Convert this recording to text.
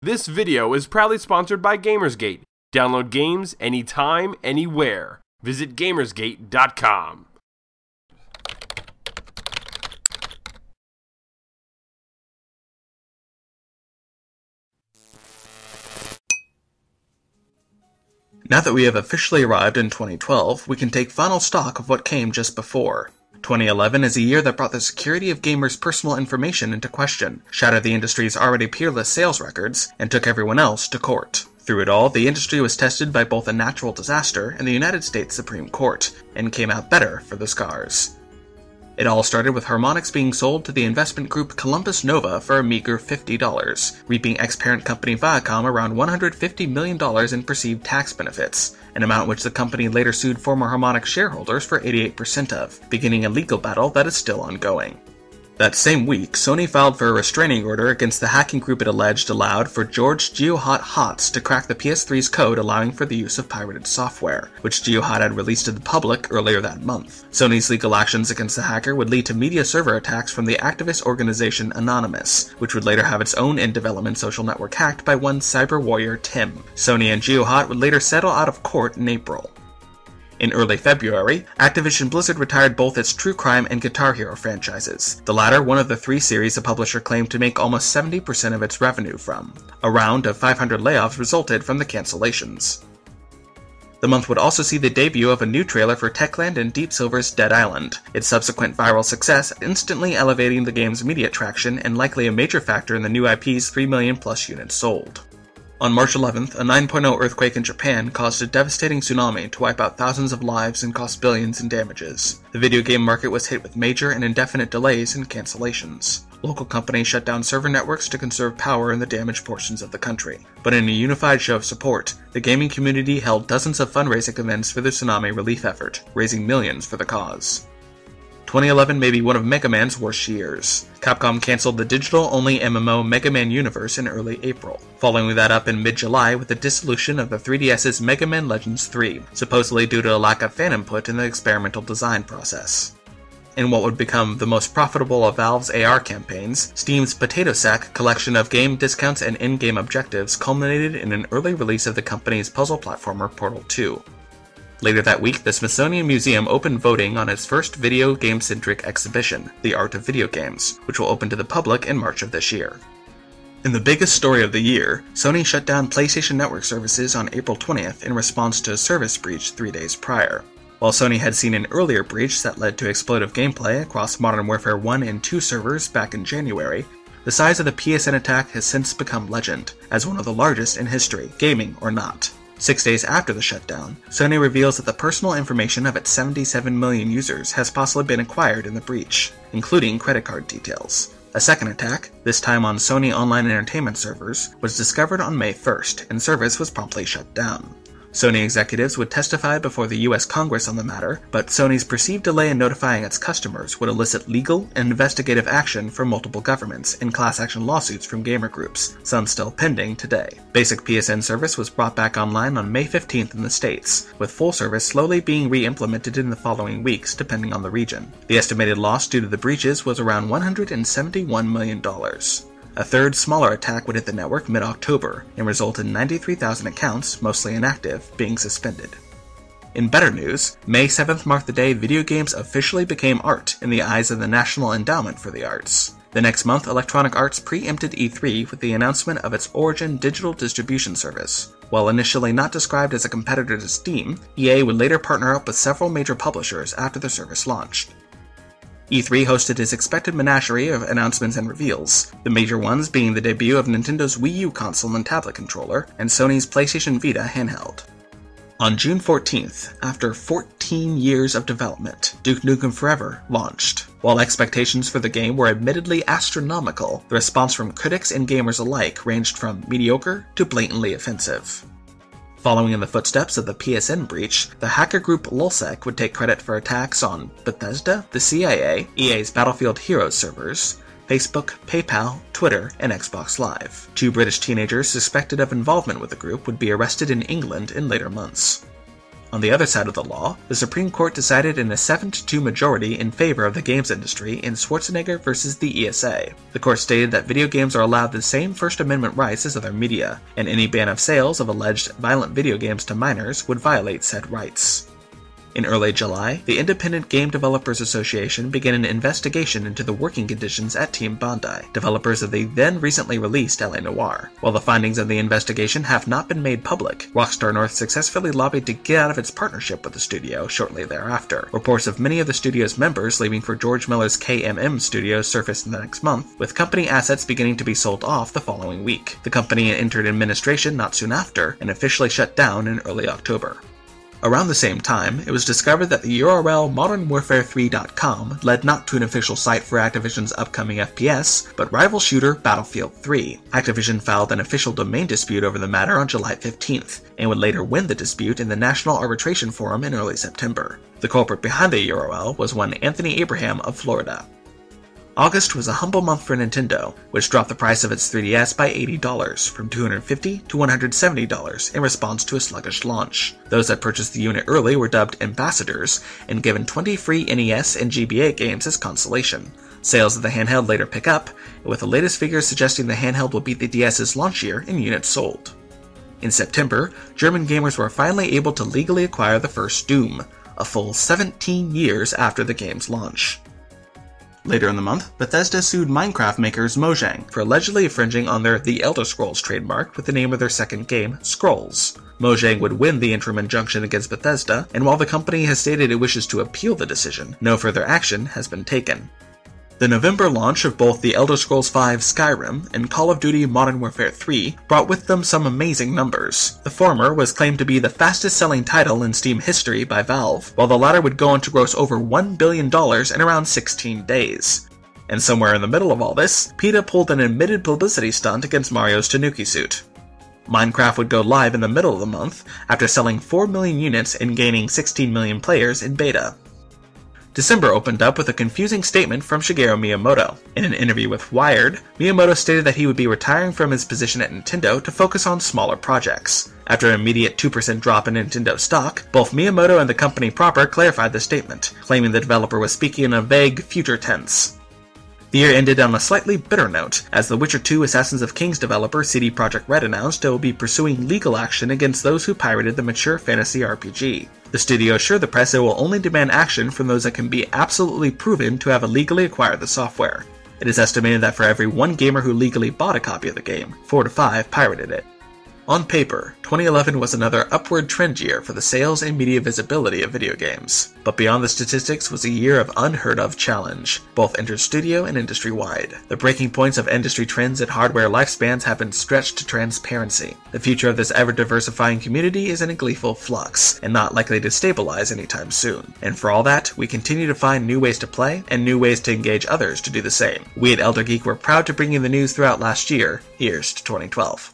This video is proudly sponsored by Gamersgate. Download games anytime, anywhere. Visit Gamersgate.com. Now that we have officially arrived in 2012, we can take final stock of what came just before. 2011 is a year that brought the security of gamers' personal information into question, shattered the industry's already peerless sales records, and took everyone else to court. Through it all, the industry was tested by both a natural disaster and the United States Supreme Court, and came out better for the scars. It all started with Harmonix being sold to the investment group Columbus Nova for a meager $50, reaping ex-parent company Viacom around $150 million in perceived tax benefits, an amount which the company later sued former Harmonix shareholders for 88% of, beginning a legal battle that is still ongoing. That same week, Sony filed for a restraining order against the hacking group it alleged allowed for George GeoHot HOTS to crack the PS3's code allowing for the use of pirated software, which GeoHot had released to the public earlier that month. Sony's legal actions against the hacker would lead to media server attacks from the activist organization Anonymous, which would later have its own in-development social network hacked by one cyber warrior Tim. Sony and GeoHot would later settle out of court in April. In early February, Activision Blizzard retired both its True Crime and Guitar Hero franchises, the latter one of the three series the publisher claimed to make almost 70% of its revenue from. A round of 500 layoffs resulted from the cancellations. The month would also see the debut of a new trailer for Techland and Deep Silver's Dead Island, its subsequent viral success instantly elevating the game's media traction and likely a major factor in the new IP's 3 million plus units sold. On March 11th, a 9.0 earthquake in Japan caused a devastating tsunami to wipe out thousands of lives and cost billions in damages. The video game market was hit with major and indefinite delays and cancellations. Local companies shut down server networks to conserve power in the damaged portions of the country. But in a unified show of support, the gaming community held dozens of fundraising events for the tsunami relief effort, raising millions for the cause. 2011 may be one of Mega Man's worst years. Capcom cancelled the digital-only MMO Mega Man Universe in early April, following that up in mid-July with the dissolution of the 3DS's Mega Man Legends 3, supposedly due to a lack of fan input in the experimental design process. In what would become the most profitable of Valve's AR campaigns, Steam's Potato Sack collection of game discounts and in-game objectives culminated in an early release of the company's puzzle platformer Portal 2. Later that week, the Smithsonian Museum opened voting on its first video game-centric exhibition, The Art of Video Games, which will open to the public in March of this year. In the biggest story of the year, Sony shut down PlayStation Network services on April 20th in response to a service breach 3 days prior. While Sony had seen an earlier breach that led to exploitive gameplay across Modern Warfare 1 and 2 servers back in January, the size of the PSN attack has since become legend, as one of the largest in history, gaming or not. 6 days after the shutdown, Sony reveals that the personal information of its 77 million users has possibly been acquired in the breach, including credit card details. A second attack, this time on Sony Online Entertainment servers, was discovered on May 1st, and service was promptly shut down. Sony executives would testify before the US Congress on the matter, but Sony's perceived delay in notifying its customers would elicit legal and investigative action from multiple governments and class action lawsuits from gamer groups, some still pending today. Basic PSN service was brought back online on May 15th in the States, with full service slowly being re-implemented in the following weeks depending on the region. The estimated loss due to the breaches was around $171 million. A third, smaller attack would hit the network mid-October and result in 93,000 accounts, mostly inactive, being suspended. In better news, May 7th marked the day video games officially became art in the eyes of the National Endowment for the Arts. The next month, Electronic Arts preempted E3 with the announcement of its Origin digital distribution service. While initially not described as a competitor to Steam, EA would later partner up with several major publishers after the service launched. E3 hosted its expected menagerie of announcements and reveals, the major ones being the debut of Nintendo's Wii U console and tablet controller, and Sony's PlayStation Vita handheld. On June 14th, after 14 years of development, Duke Nukem Forever launched. While expectations for the game were admittedly astronomical, the response from critics and gamers alike ranged from mediocre to blatantly offensive. Following in the footsteps of the PSN breach, the hacker group Lulzsec would take credit for attacks on Bethesda, the CIA, EA's Battlefield Heroes servers, Facebook, PayPal, Twitter, and Xbox Live. 2 British teenagers suspected of involvement with the group would be arrested in England in later months. On the other side of the law, the Supreme Court decided in a 7-2 majority in favor of the games industry in Schwarzenegger versus the ESA. The court stated that video games are allowed the same First Amendment rights as other media, and any ban of sales of alleged violent video games to minors would violate said rights. In early July, the Independent Game Developers Association began an investigation into the working conditions at Team Bondi, developers of the then recently released LA Noire. While the findings of the investigation have not been made public, Rockstar North successfully lobbied to get out of its partnership with the studio shortly thereafter. Reports of many of the studio's members leaving for George Miller's KMM Studios surfaced in the next month, with company assets beginning to be sold off the following week. The company entered administration not soon after, and officially shut down in early October. Around the same time, it was discovered that the URL modernwarfare3.com led not to an official site for Activision's upcoming FPS, but rival shooter Battlefield 3. Activision filed an official domain dispute over the matter on July 15th, and would later win the dispute in the National Arbitration Forum in early September. The culprit behind the URL was one Anthony Abraham of Florida. August was a humble month for Nintendo, which dropped the price of its 3DS by $80, from $250 to $170 in response to a sluggish launch. Those that purchased the unit early were dubbed ambassadors and given 20 free NES and GBA games as consolation. Sales of the handheld later pick up, with the latest figures suggesting the handheld will beat the DS's launch year in units sold. In September, German gamers were finally able to legally acquire the first Doom, a full 17 years after the game's launch. Later in the month, Bethesda sued Minecraft makers Mojang for allegedly infringing on their The Elder Scrolls trademark with the name of their second game, Scrolls. Mojang would win the interim injunction against Bethesda, and while the company has stated it wishes to appeal the decision, no further action has been taken. The November launch of both The Elder Scrolls V Skyrim and Call of Duty Modern Warfare 3 brought with them some amazing numbers. The former was claimed to be the fastest-selling title in Steam history by Valve, while the latter would go on to gross over $1 billion in around 16 days. And somewhere in the middle of all this, PETA pulled an admitted publicity stunt against Mario's Tanuki suit. Minecraft would go live in the middle of the month, after selling 4 million units and gaining 16 million players in beta. December opened up with a confusing statement from Shigeru Miyamoto. In an interview with Wired, Miyamoto stated that he would be retiring from his position at Nintendo to focus on smaller projects. After an immediate 2% drop in Nintendo stock, both Miyamoto and the company proper clarified the statement, claiming the developer was speaking in a vague future tense. The year ended on a slightly bitter note, as The Witcher 2 Assassins of Kings developer CD Projekt Red announced it will be pursuing legal action against those who pirated the mature fantasy RPG. The studio assured the press it will only demand action from those that can be absolutely proven to have illegally acquired the software. It is estimated that for every one gamer who legally bought a copy of the game, 4 to 5 pirated it. On paper, 2011 was another upward trend year for the sales and media visibility of video games. But beyond the statistics was a year of unheard-of challenge, both inter-studio and industry-wide. The breaking points of industry trends and hardware lifespans have been stretched to transparency. The future of this ever-diversifying community is in a gleeful flux, and not likely to stabilize anytime soon. And for all that, we continue to find new ways to play, and new ways to engage others to do the same. We at Elder Geek were proud to bring you the news throughout last year. Here's to 2012.